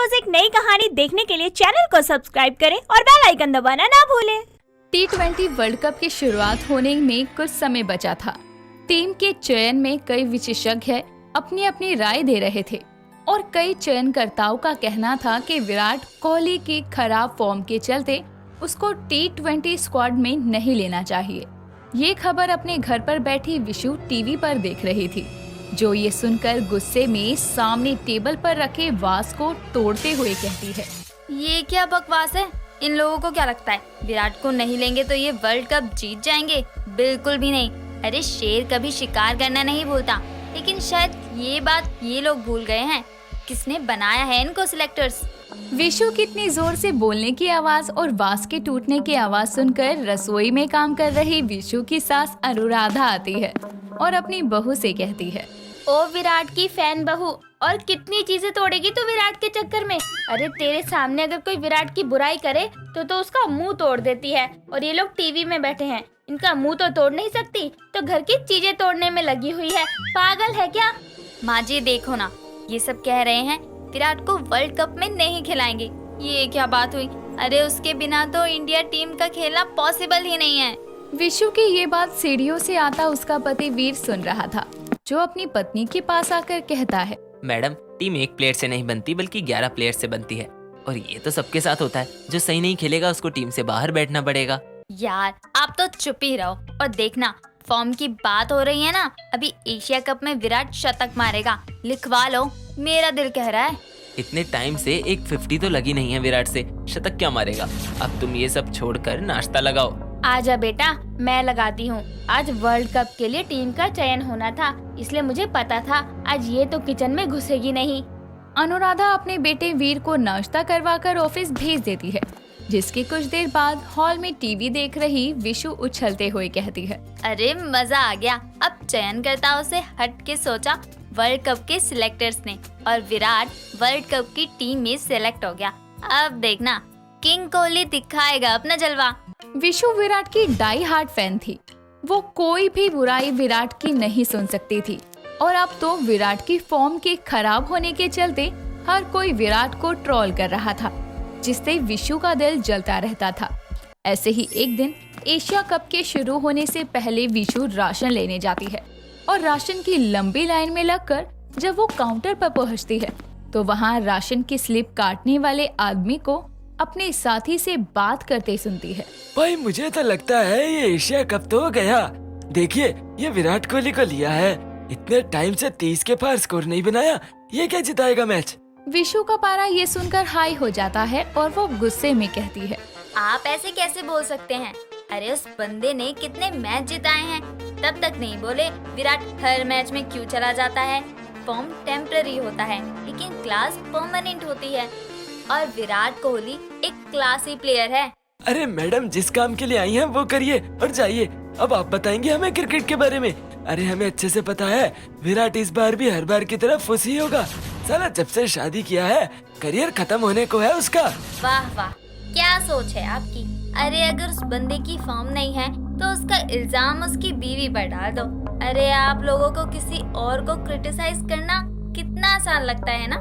रोज एक नई कहानी देखने के लिए चैनल को सब्सक्राइब करें और बेल आइकन दबाना ना भूलें। T20 वर्ल्ड कप की शुरुआत होने में कुछ समय बचा था। टीम के चयन में कई विशेषज्ञ अपनी अपनी राय दे रहे थे और कई चयनकर्ताओं का कहना था कि विराट कोहली की खराब फॉर्म के चलते उसको T20 स्क्वाड में नहीं लेना चाहिए। ये खबर अपने घर पर बैठी विशु टीवी पर देख रही थी, जो ये सुनकर गुस्से में सामने टेबल पर रखे वास को तोड़ते हुए कहती है, ये क्या बकवास है। इन लोगों को क्या लगता है विराट को नहीं लेंगे तो ये वर्ल्ड कप जीत जाएंगे? बिल्कुल भी नहीं। अरे शेर कभी शिकार करना नहीं भूलता, लेकिन शायद ये बात ये लोग भूल गए हैं। किसने बनाया है इनको सिलेक्टर्स? विशु की इतनी जोर से बोलने की आवाज और वास के टूटने की आवाज सुनकर रसोई में काम कर रही विशु की सास अनुराधा आती है और अपनी बहू से कहती है, ओ विराट की फैन बहू, और कितनी चीजें तोड़ेगी तू विराट के चक्कर में। अरे तेरे सामने अगर कोई विराट की बुराई करे तो उसका मुंह तोड़ देती है, और ये लोग टीवी में बैठे हैं, इनका मुंह तो तोड़ नहीं सकती तो घर की चीजें तोड़ने में लगी हुई है। पागल है क्या? माँ जी देखो ना, ये सब कह रहे हैं विराट को वर्ल्ड कप में नहीं खिलाएंगे। ये क्या बात हुई? अरे उसके बिना तो इंडिया टीम का खेलना पॉसिबल ही नहीं है। विशु की ये बात सीढ़ियों से आता उसका पति वीर सुन रहा था, जो अपनी पत्नी के पास आकर कहता है, मैडम टीम एक प्लेयर से नहीं बनती बल्कि 11 प्लेयर से बनती है, और ये तो सबके साथ होता है। जो सही नहीं खेलेगा उसको टीम से बाहर बैठना पड़ेगा। यार आप तो चुप ही रहो और देखना, फॉर्म की बात हो रही है ना, अभी एशिया कप में विराट शतक मारेगा। लिखवा लो, मेरा दिल कह रहा है। इतने टाइम से एक 50 तो लगी नहीं है विराट से, शतक क्या मारेगा? अब तुम ये सब छोड़कर नाश्ता लगाओ। आजा बेटा, मैं लगाती हूँ। आज वर्ल्ड कप के लिए टीम का चयन होना था, इसलिए मुझे पता था आज ये तो किचन में घुसेगी नहीं। अनुराधा अपने बेटे वीर को नाश्ता करवाकर ऑफिस भेज देती है, जिसके कुछ देर बाद हॉल में टीवी देख रही विशु उछलते हुए कहती है, अरे मजा आ गया। अब चयनकर्ताओं से हट के सोचा वर्ल्ड कप के सिलेक्टर्स ने, और विराट वर्ल्ड कप की टीम में सिलेक्ट हो गया। अब देखना किंग कोहली दिखाएगा अपना जलवा। विशु विराट की डाई हार्ट फैन थी। वो कोई भी बुराई विराट की नहीं सुन सकती थी, और अब तो विराट की फॉर्म के खराब होने के चलते हर कोई विराट को ट्रोल कर रहा था, जिससे विशु का दिल जलता रहता था। ऐसे ही एक दिन एशिया कप के शुरू होने से पहले विशु राशन लेने जाती है, और राशन की लंबी लाइन में लगकर जब वो काउंटर पर पहुंचती है तो वहाँ राशन की स्लिप काटने वाले आदमी को अपने साथी से बात करते सुनती है। भाई मुझे तो लगता है ये एशिया कप तो हो गया। देखिए ये विराट कोहली को लिया है, इतने टाइम से 30 के पार स्कोर नहीं बनाया, ये क्या जिताएगा मैच? विशु का पारा ये सुनकर हाई हो जाता है और वो गुस्से में कहती है, आप ऐसे कैसे बोल सकते हैं? अरे उस बंदे ने कितने मैच जिताए हैं, तब तक नहीं बोले विराट हर मैच में क्यों चला जाता है। फॉर्म टेम्पररी होता है, लेकिन क्लास परमानेंट होती है, और विराट कोहली एक क्लासी प्लेयर है। अरे मैडम जिस काम के लिए आई हैं वो करिए और जाइए। अब आप बताएंगे हमें क्रिकेट के बारे में? अरे हमें अच्छे से पता है विराट इस बार भी हर बार की तरह फुस ही होगा। साला जब से शादी किया है करियर खत्म होने को है उसका। वाह वाह, क्या सोच है आपकी। अरे अगर उस बंदे की फॉर्म नहीं है तो उसका इल्जाम उसकी बीवी पर डाल दो। अरे आप लोगों को किसी और को क्रिटिसाइज करना कितना आसान लगता है ना,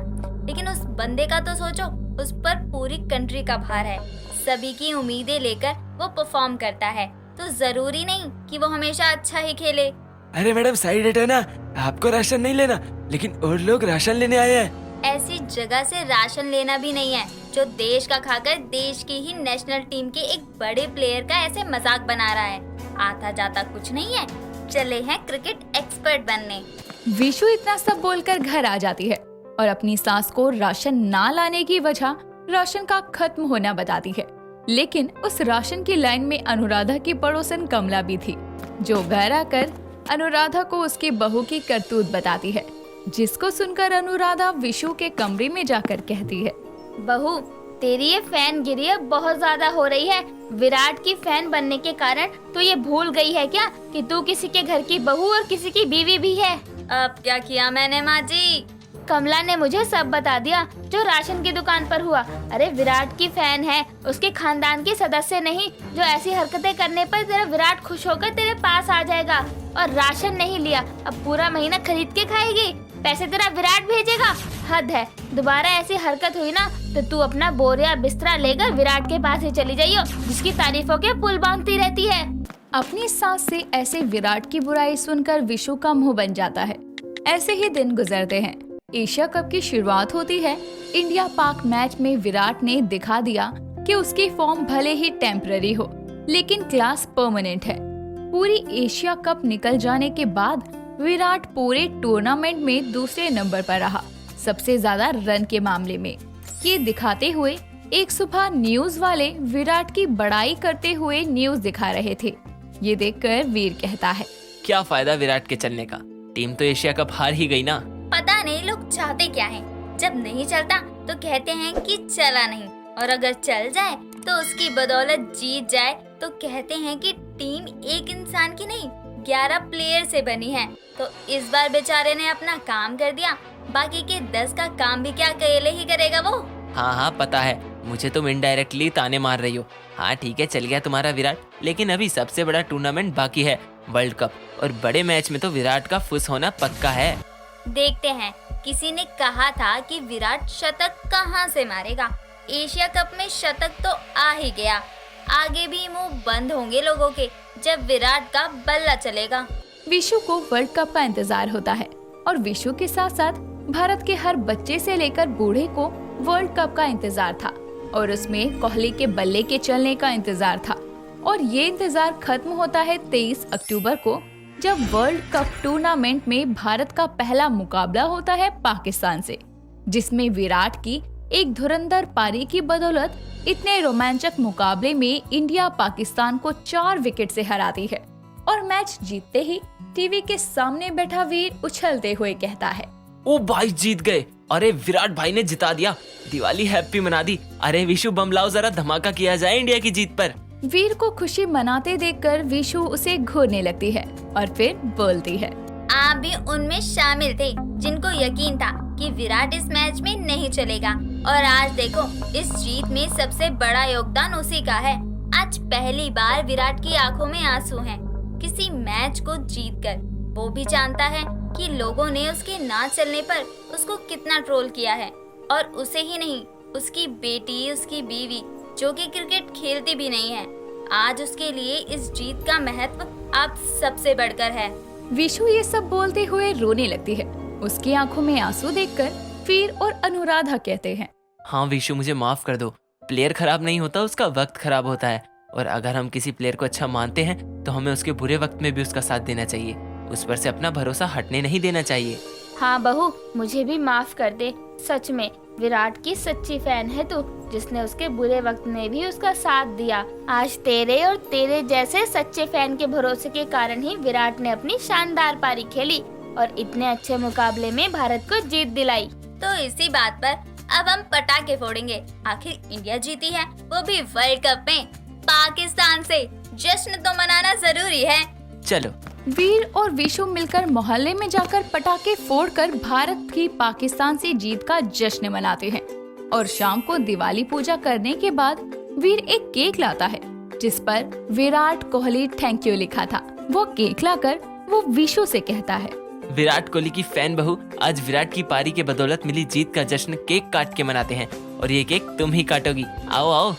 लेकिन उस बंदे का तो सोचो, उस पर पूरी कंट्री का भार है। सभी की उम्मीदें लेकर वो परफॉर्म करता है, तो जरूरी नहीं कि वो हमेशा अच्छा ही खेले। अरे मैडम साइड हटो ना, आपको राशन नहीं लेना, लेकिन और लोग राशन लेने आए हैं। ऐसी जगह से राशन लेना भी नहीं है जो देश का खाकर देश की ही नेशनल टीम के एक बड़े प्लेयर का ऐसे मजाक बना रहा है। आता जाता कुछ नहीं है, चले हैं क्रिकेट एक्सपर्ट बनने। विशु इतना सब बोलकर घर आ जाती है और अपनी सास को राशन ना लाने की वजह राशन का खत्म होना बताती है। लेकिन उस राशन की लाइन में अनुराधा की पड़ोसन कमला भी थी, जो घर आकर अनुराधा को उसकी बहू की करतूत बताती है, जिसको सुनकर अनुराधा विशु के कमरे में जाकर कहती है, बहू तेरी ये फैन गिरी अब बहुत ज्यादा हो रही है। विराट की फैन बनने के कारण तू ये भूल गई है क्या कि तू किसी के घर की बहू और किसी की बीवी भी है? अब क्या किया मैंने माँ जी? कमला ने मुझे सब बता दिया जो राशन की दुकान पर हुआ। अरे विराट की फैन है, उसके खानदान के सदस्य नहीं, जो ऐसी हरकतें करने पर तेरा विराट खुश होकर तेरे पास आ जाएगा। और राशन नहीं लिया, अब पूरा महीना खरीद के खाएगी। पैसे तेरा विराट भेजेगा। हद है, दोबारा ऐसी हरकत हुई ना तो तू अपना बोरिया बिस्तरा लेकर विराट के पास ही चली जाइयो, जिसकी तारीफों के पुल बांधती रहती है। अपनी सास से ऐसे विराट की बुराई सुनकर विशु का मुंह बन जाता है। ऐसे ही दिन गुजरते हैं। एशिया कप की शुरुआत होती है। इंडिया पाक मैच में विराट ने दिखा दिया कि उसकी फॉर्म भले ही टेम्पररी हो, लेकिन क्लास परमानेंट है। पूरी एशिया कप निकल जाने के बाद विराट पूरे टूर्नामेंट में दूसरे नंबर पर रहा, सबसे ज्यादा रन के मामले में। ये दिखाते हुए एक सुबह न्यूज वाले विराट की बड़ाई करते हुए न्यूज दिखा रहे थे। ये देखकर वीर कहता है, क्या फायदा विराट के चलने का, टीम तो एशिया कप हार ही गई ना। पता नहीं लोग चाहते क्या हैं। जब नहीं चलता तो कहते हैं कि चला नहीं, और अगर चल जाए तो उसकी बदौलत जीत जाए तो कहते हैं कि टीम एक इंसान की नहीं 11 प्लेयर से बनी है। तो इस बार बेचारे ने अपना काम कर दिया, बाकी के 10 का काम भी क्या अकेले ही करेगा वो। हाँ पता है, मुझे तुम इनडायरेक्टली ताने मार रही हो। हाँ ठीक है, चल गया तुम्हारा विराट, लेकिन अभी सबसे बड़ा टूर्नामेंट बाकी है, वर्ल्ड कप, और बड़े मैच में तो विराट का फुस होना पक्का है। देखते हैं, किसी ने कहा था कि विराट शतक कहां से मारेगा। एशिया कप में शतक तो आ ही गया, आगे भी मुंह बंद होंगे लोगों के जब विराट का बल्ला चलेगा। विशु को वर्ल्ड कप का इंतजार होता है, और विशु के साथ साथ भारत के हर बच्चे से लेकर बूढ़े को वर्ल्ड कप का इंतजार था, और उसमें कोहली के बल्ले के चलने का इंतजार था। और ये इंतजार खत्म होता है 23 अक्टूबर को, जब वर्ल्ड कप टूर्नामेंट में भारत का पहला मुकाबला होता है पाकिस्तान से, जिसमें विराट की एक धुरंधर पारी की बदौलत इतने रोमांचक मुकाबले में इंडिया पाकिस्तान को 4 विकेट से हराती है। और मैच जीतते ही टीवी के सामने बैठा वीर उछलते हुए कहता है, ओ भाई जीत गए, अरे विराट भाई ने जिता दिया, दिवाली हैप्पी मना दी। अरे विशु बम लाओ, जरा धमाका किया जाए इंडिया की जीत पर। वीर को खुशी मनाते देखकर विशु उसे घूरने लगती है और फिर बोलती है, आप भी उनमें शामिल थे जिनको यकीन था कि विराट इस मैच में नहीं चलेगा, और आज देखो इस जीत में सबसे बड़ा योगदान उसी का है। आज पहली बार विराट की आंखों में आंसू हैं, किसी मैच को जीतकर। वो भी जानता है कि लोगों ने उसके ना चलने पर उसको कितना ट्रोल किया है, और उसे ही नहीं, उसकी बेटी, उसकी बीवी जो कि क्रिकेट खेलती भी नहीं है, आज उसके लिए इस जीत का महत्व आप सबसे बढ़कर है। विशु ये सब बोलते हुए रोने लगती है। उसकी आंखों में आंसू देखकर वीर और अनुराधा कहते हैं, हाँ विशु मुझे माफ कर दो, प्लेयर खराब नहीं होता, उसका वक्त खराब होता है, और अगर हम किसी प्लेयर को अच्छा मानते हैं तो हमें उसके बुरे वक्त में भी उसका साथ देना चाहिए, उस पर से अपना भरोसा हटने नहीं देना चाहिए। हाँ बहू, मुझे भी माफ कर दे। सच में विराट की सच्ची फैन है तू, जिसने उसके बुरे वक्त में भी उसका साथ दिया। आज तेरे और तेरे जैसे सच्चे फैन के भरोसे के कारण ही विराट ने अपनी शानदार पारी खेली और इतने अच्छे मुकाबले में भारत को जीत दिलाई। तो इसी बात पर अब हम पटाखे फोड़ेंगे। आखिर इंडिया जीती है, वो भी वर्ल्ड कप में पाकिस्तान से। जश्न तो मनाना जरूरी है। चलो। वीर और विशु मिलकर मोहल्ले में जाकर पटाखे फोड़कर भारत की पाकिस्तान से जीत का जश्न मनाते हैं। और शाम को दिवाली पूजा करने के बाद वीर एक केक लाता है जिस पर विराट कोहली थैंक यू लिखा था। वो केक लाकर वो विशु से कहता है, विराट कोहली की फैन बहू, आज विराट की पारी के बदौलत मिली जीत का जश्न केक काट के मनाते हैं, और ये केक तुम ही काटोगी। आओ आओ।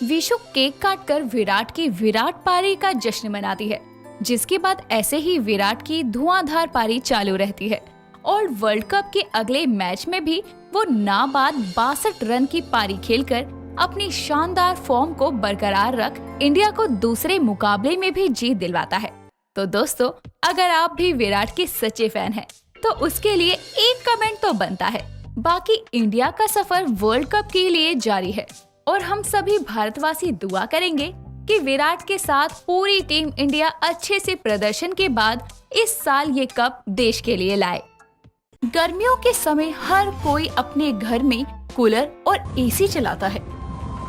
विशु केक काटकर विराट की विराट पारी का जश्न मनाती है, जिसके बाद ऐसे ही विराट की धुआंधार पारी चालू रहती है। और वर्ल्ड कप के अगले मैच में भी वो नाबाद 62 रन की पारी खेलकर अपनी शानदार फॉर्म को बरकरार रख इंडिया को दूसरे मुकाबले में भी जीत दिलवाता है। तो दोस्तों, अगर आप भी विराट के सच्चे फैन हैं, तो उसके लिए एक कमेंट तो बनता है। बाकी इंडिया का सफर वर्ल्ड कप के लिए जारी है, और हम सभी भारतवासी दुआ करेंगे कि विराट के साथ पूरी टीम इंडिया अच्छे से प्रदर्शन के बाद इस साल ये कप देश के लिए लाए। गर्मियों के समय हर कोई अपने घर में कूलर और एसी चलाता है,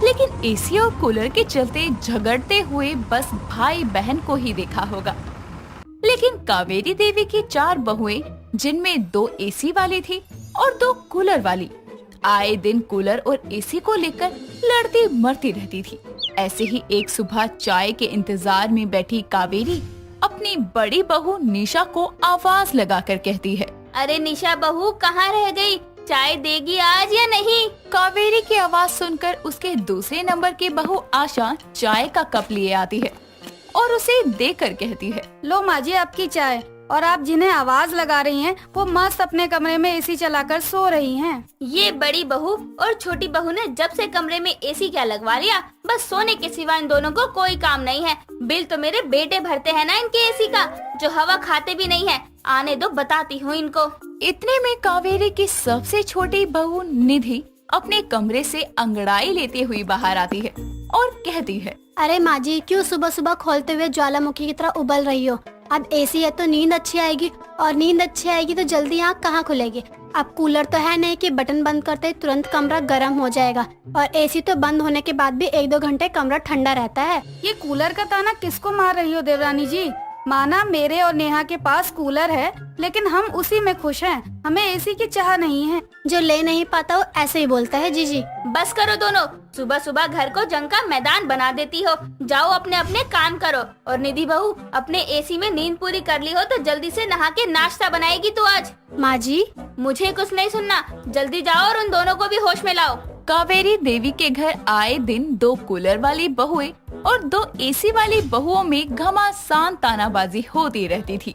लेकिन एसी और कूलर के चलते झगड़ते हुए बस भाई बहन को ही देखा होगा। लेकिन कावेरी देवी की 4 बहुएं, जिनमें 2 एसी वाली थी और 2 कूलर वाली, आए दिन कूलर और एसी को लेकर लड़ती मरती रहती थी। ऐसे ही एक सुबह चाय के इंतजार में बैठी कावेरी अपनी बड़ी बहू निशा को आवाज लगाकर कहती है, अरे निशा बहू कहाँ रह गई? चाय देगी आज या नहीं? कावेरी की आवाज सुनकर उसके दूसरे नंबर की बहू आशा चाय का कप लिए आती है और उसे देकर कहती है, लो माँ जी आपकी चाय। और आप जिन्हें आवाज लगा रही हैं, वो मस्त अपने कमरे में एसी चलाकर सो रही हैं। ये बड़ी बहू और छोटी बहू ने जब से कमरे में एसी क्या लगवा लिया, बस सोने के सिवा इन दोनों को कोई काम नहीं है। बिल तो मेरे बेटे भरते हैं ना इनके एसी का, जो हवा खाते भी नहीं है। आने दो, बताती हूँ इनको। इतने में कावेरी की सबसे छोटी बहू निधि अपने कमरे से अंगड़ाई लेते हुए बाहर आती है और कहती है, अरे माँ जी, क्यों सुबह सुबह खोलते हुए ज्वालामुखी की तरह उबल रही हो? अब एसी है तो नींद अच्छी आएगी, और नींद अच्छी आएगी तो जल्दी आँख कहाँ खुलेगी? अब कूलर तो है नहीं कि बटन बंद करते ही तुरंत कमरा गर्म हो जाएगा, और एसी तो बंद होने के बाद भी 1-2 घंटे कमरा ठंडा रहता है। ये कूलर का ताना किसको मार रही हो देवरानी जी? माना मेरे और नेहा के पास कूलर है, लेकिन हम उसी में खुश हैं। हमें एसी की चाह नहीं है। जो ले नहीं पाता वो ऐसे ही बोलता है जीजी। बस करो दोनों, सुबह सुबह घर को जंग का मैदान बना देती हो। जाओ अपने अपने काम करो। और निधि बहू, अपने एसी में नींद पूरी कर ली हो तो जल्दी से नहा के नाश्ता बनाएगी तू आज। माँ जी, मुझे कुछ नहीं सुनना, जल्दी जाओ और उन दोनों को भी होश में लाओ। कावेरी देवी के घर आए दिन 2 कूलर वाली बहुएं और 2 एसी वाली बहुओं में घमासान तानाबाजी होती रहती थी।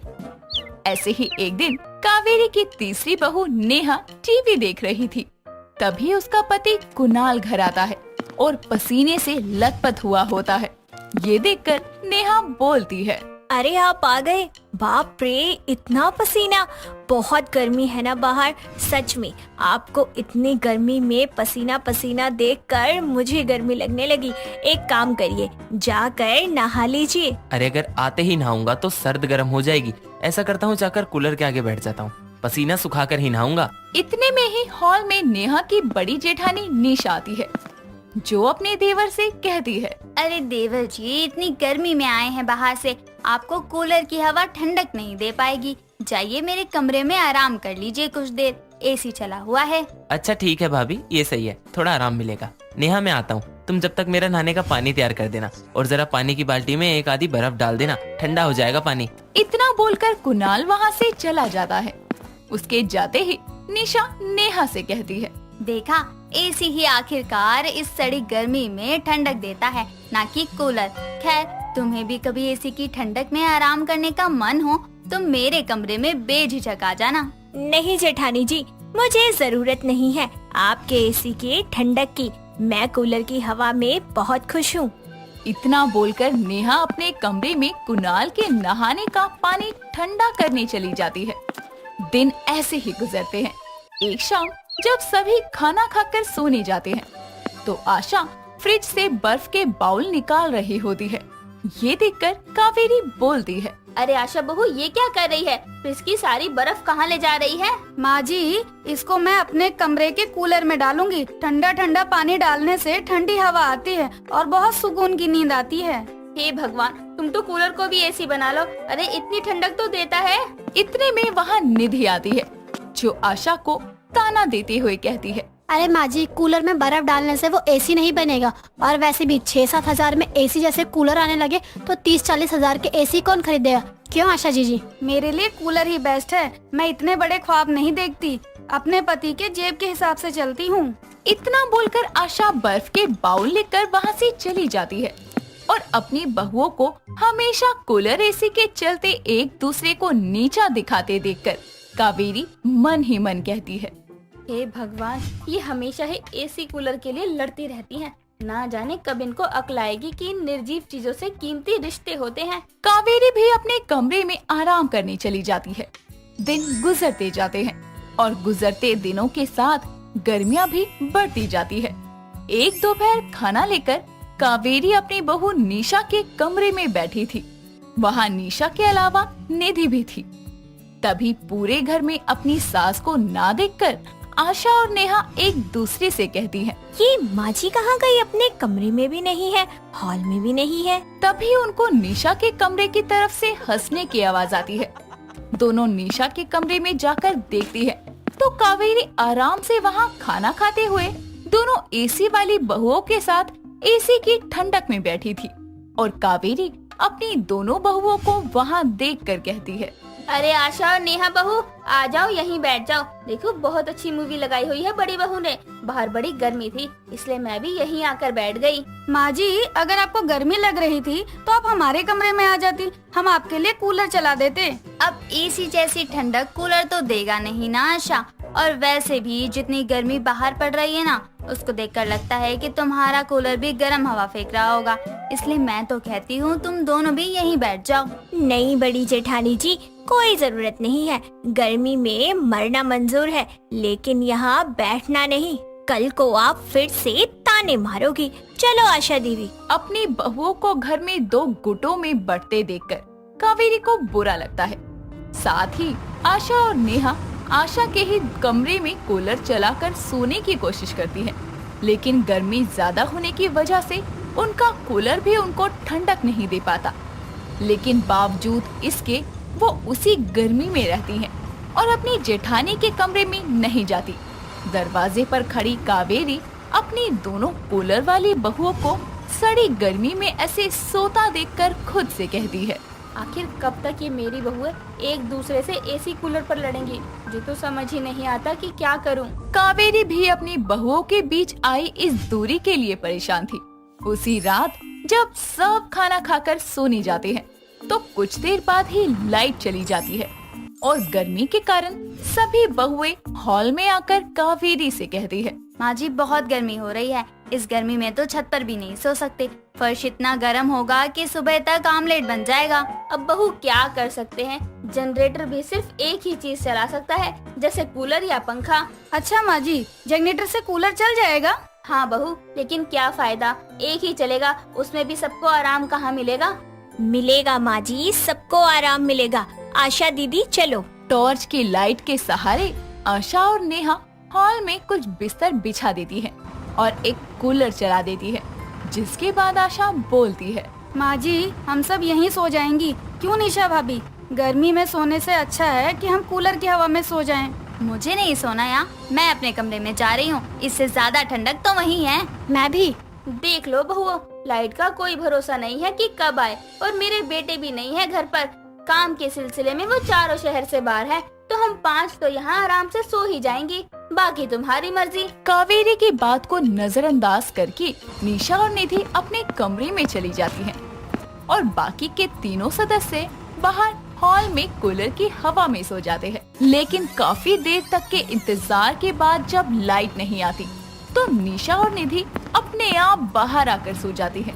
ऐसे ही एक दिन कावेरी की तीसरी बहू नेहा टीवी देख रही थी। तभी उसका पति कुणाल घर आता है और पसीने से लथपथ हुआ होता है। ये देखकर नेहा बोलती है, अरे आप आ गए। बाप रे, इतना पसीना। बहुत गर्मी है ना बाहर। सच में आपको इतनी गर्मी में पसीना पसीना देखकर मुझे गर्मी लगने लगी। एक काम करिए, जाकर नहा लीजिए। अरे अगर आते ही नहाऊंगा तो सर्द गर्म हो जाएगी। ऐसा करता हूँ, जाकर कूलर के आगे बैठ जाता हूँ, पसीना सुखाकर ही नहाऊंगा। इतने में ही हॉल में नेहा की बड़ी जेठानी निशा आती है, जो अपने देवर से कहती है, अरे देवर जी, इतनी गर्मी में आए हैं बाहर से, आपको कूलर की हवा ठंडक नहीं दे पाएगी। जाइए मेरे कमरे में आराम कर लीजिए कुछ देर, एसी चला हुआ है। अच्छा ठीक है भाभी, ये सही है, थोड़ा आराम मिलेगा। नेहा मैं आता हूँ, तुम जब तक मेरा नहाने का पानी तैयार कर देना और जरा पानी की बाल्टी में एक आधी बर्फ डाल देना, ठंडा हो जाएगा पानी। इतना बोलकर कुणाल वहाँ से चला जाता है। उसके जाते ही निशा नेहा से कहती है, देखा, एसी ही आखिरकार इस सड़ी गर्मी में ठंडक देता है, ना कि कूलर। खैर, तुम्हें भी कभी एसी की ठंडक में आराम करने का मन हो तो मेरे कमरे में बेझिझक आ जाना। नहीं जेठानी जी, मुझे जरूरत नहीं है आपके एसी की ठंडक की। मैं कूलर की हवा में बहुत खुश हूँ। इतना बोलकर नेहा अपने कमरे में कुणाल के नहाने का पानी ठंडा करने चली जाती है। दिन ऐसे ही गुजरते हैं। एक शाम जब सभी खाना खाकर सोने जाते हैं तो आशा फ्रिज से बर्फ के बाउल निकाल रही होती है। ये देखकर कावेरी बोलती है, अरे आशा बहू, ये क्या कर रही है? फ्रिज की सारी बर्फ कहाँ ले जा रही है? माँ जी, इसको मैं अपने कमरे के कूलर में डालूंगी। ठंडा ठंडा पानी डालने से ठंडी हवा आती है और बहुत सुकून की नींद आती है। हे भगवान, तुम तो कूलर को भी एसी बना लो। अरे इतनी ठंडक तो देता है। इतने में वहाँ निधि आती है, जो आशा को ताना देते हुए कहती है, अरे माँ जी, कूलर में बर्फ डालने से वो एसी नहीं बनेगा, और वैसे भी 6-7 हजार में एसी जैसे कूलर आने लगे तो 30-40 हजार के एसी कौन खरीदेगा? क्यों आशा जी? मेरे लिए कूलर ही बेस्ट है। मैं इतने बड़े ख्वाब नहीं देखती, अपने पति के जेब के हिसाब से चलती हूँ। इतना बोलकर आशा बर्फ के बाउल लेकर वहाँ से चली जाती है और अपनी बहुओं को हमेशा कूलर एसी के चलते एक दूसरे को नीचा दिखाते देखकर कावेरी मन ही मन कहती है, हे भगवान, ये हमेशा ही एसी कूलर के लिए लड़ती रहती हैं। ना जाने कब इनको अक्ल आएगी कि इन निर्जीव चीजों से कीमती रिश्ते होते हैं। कावेरी भी अपने कमरे में आराम करने चली जाती है। दिन गुजरते जाते हैं और गुजरते दिनों के साथ गर्मियाँ भी बढ़ती जाती है। एक दोपहर खाना लेकर कावेरी अपनी बहू निशा के कमरे में बैठी थी। वहाँ निशा के अलावा निधि भी थी। तभी पूरे घर में अपनी सास को ना देखकर आशा और नेहा एक दूसरे से कहती हैं, ये माँ जी कहाँ गई? अपने कमरे में भी नहीं है, हॉल में भी नहीं है। तभी उनको निशा के कमरे की तरफ से हंसने की आवाज आती है। दोनों निशा के कमरे में जाकर देखती है तो कावेरी आराम से वहाँ खाना खाते हुए दोनों एसी वाली बहुओं के साथ एसी की ठंडक में बैठी थी और कावेरी अपनी दोनों बहुओं को वहाँ देखकर कहती है, अरे आशा और नेहा बहू, आ जाओ, यहीं बैठ जाओ। देखो बहुत अच्छी मूवी लगाई हुई है बड़ी बहू ने। बाहर बड़ी गर्मी थी, इसलिए मैं भी यहीं आकर बैठ गई। माँ जी, अगर आपको गर्मी लग रही थी तो आप हमारे कमरे में आ जाती, हम आपके लिए कूलर चला देते। अब एसी जैसी ठंडक कूलर तो देगा नहीं ना आशा। और वैसे भी जितनी गर्मी बाहर पड़ रही है ना, उसको देखकर लगता है कि तुम्हारा कूलर भी गर्म हवा फेंक रहा होगा। इसलिए मैं तो कहती हूँ तुम दोनों भी यहीं बैठ जाओ। नहीं बड़ी जेठानी जी, कोई जरूरत नहीं है। गर्मी में मरना मंजूर है, लेकिन यहाँ बैठना नहीं। कल को आप फिर से ताने मारोगी। चलो आशा दीदी। अपनी बहुओं को घर में 2 गुटों में बढ़ते देखकर कावेरी को बुरा लगता है। साथ ही आशा और नेहा आशा के ही कमरे में कूलर चलाकर सोने की कोशिश करती है, लेकिन गर्मी ज्यादा होने की वजह से उनका कूलर भी उनको ठंडक नहीं दे पाता। लेकिन बावजूद इसके वो उसी गर्मी में रहती हैं और अपनी जेठानी के कमरे में नहीं जाती। दरवाजे पर खड़ी कावेरी अपनी दोनों कूलर वाली बहुओं को सड़ी गर्मी में ऐसे सोता देखकर खुद से कहती है, आखिर कब तक ये मेरी बहुएं एक दूसरे से एसी कूलर पर लड़ेंगी? मुझे तो समझ ही नहीं आता कि क्या करूं। कावेरी भी अपनी बहुओं के बीच आई इस दूरी के लिए परेशान थी। उसी रात जब सब खाना खाकर सोने जाते हैं तो कुछ देर बाद ही लाइट चली जाती है और गर्मी के कारण सभी बहुएं हॉल में आकर कावेरी से कहती है, माँ जी बहुत गर्मी हो रही है, इस गर्मी में तो छत पर भी नहीं सो सकते। फर्श इतना गर्म होगा कि सुबह तक आमलेट बन जाएगा। अब बहू क्या कर सकते हैं, जनरेटर भी सिर्फ एक ही चीज चला सकता है, जैसे कूलर या पंखा। अच्छा माँ जी, जनरेटर से कूलर चल जाएगा? हाँ बहू, लेकिन क्या फायदा, एक ही चलेगा, उसमें भी सबको आराम कहाँ मिलेगा? मिलेगा माँ जी, सबको आराम मिलेगा। आशा दीदी चलो। टॉर्च की लाइट के सहारे आशा और नेहा हॉल में कुछ बिस्तर बिछा देती है और एक कूलर चला देती है, जिसके बाद आशा बोलती है, माँ जी हम सब यहीं सो जाएंगी। क्यों निशा भाभी, गर्मी में सोने से अच्छा है कि हम कूलर की हवा में सो जाएं। मुझे नहीं सोना यहाँ, मैं अपने कमरे में जा रही हूँ। इससे ज्यादा ठंडक तो वहीं है। मैं भी। देख लो बहुओं, लाइट का कोई भरोसा नहीं है कि कब आए, और मेरे बेटे भी नहीं है घर पर। काम के सिलसिले में वो चारों शहर से बाहर है, तो हम 5 तो यहाँ आराम से सो ही जाएंगी, बाकी तुम्हारी मर्जी। कावेरी की बात को नजरअंदाज करके निशा और निधि अपने कमरे में चली जाती हैं और बाकी के तीनों सदस्य बाहर हॉल में कूलर की हवा में सो जाते हैं। लेकिन काफी देर तक के इंतजार के बाद जब लाइट नहीं आती तो निशा और निधि अपने आप बाहर आकर सो जाती हैं।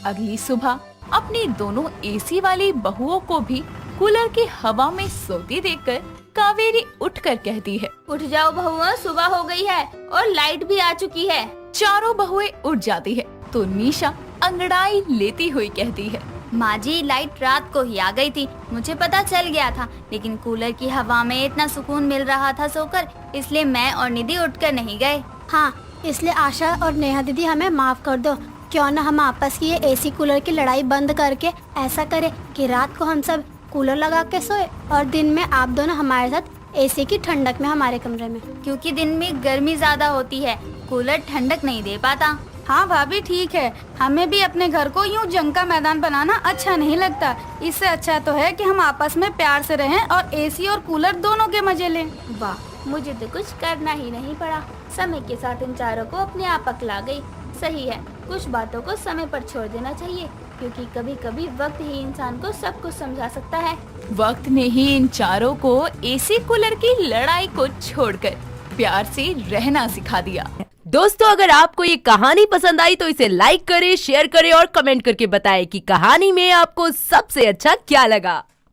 अगली सुबह अपनी दोनों एसी वाली बहुओं को भी कूलर की हवा में सोती देखकर कावेरी उठकर कहती है, उठ जाओ बहुओं, सुबह हो गई है और लाइट भी आ चुकी है। चारों बहुएं उठ जाती है तो निशा अंगड़ाई लेती हुई कहती है, माँ जी लाइट रात को ही आ गई थी, मुझे पता चल गया था, लेकिन कूलर की हवा में इतना सुकून मिल रहा था सोकर, इसलिए मैं और निधि उठकर नहीं गए। हाँ, इसलिए आशा और नेहा दीदी हमें माफ कर दो। क्यों न हम आपस की ये एसी कूलर की लड़ाई बंद करके ऐसा करें कि रात को हम सब कूलर लगा के सोए और दिन में आप दोनों हमारे साथ एसी की ठंडक में हमारे कमरे में। क्योंकि दिन में गर्मी ज्यादा होती है, कूलर ठंडक नहीं दे पाता। हाँ भाभी ठीक है, हमें भी अपने घर को यूं जंग का मैदान बनाना अच्छा नहीं लगता। इससे अच्छा तो है कि हम आपस में प्यार से रहें और एसी और कूलर दोनों के मजे लें। वाह, मुझे तो कुछ करना ही नहीं पड़ा, समय के साथ इन चारों को अपने आप अकला गई। सही है, कुछ बातों को समय पर छोड़ देना चाहिए, क्योंकि कभी कभी वक्त ही इंसान को सब कुछ समझा सकता है। वक्त ने ही इन चारों को एसी कूलर की लड़ाई को छोड़कर प्यार से रहना सिखा दिया। दोस्तों, अगर आपको ये कहानी पसंद आई तो इसे लाइक करें, शेयर करें और कमेंट करके बताएं कि कहानी में आपको सबसे अच्छा क्या लगा।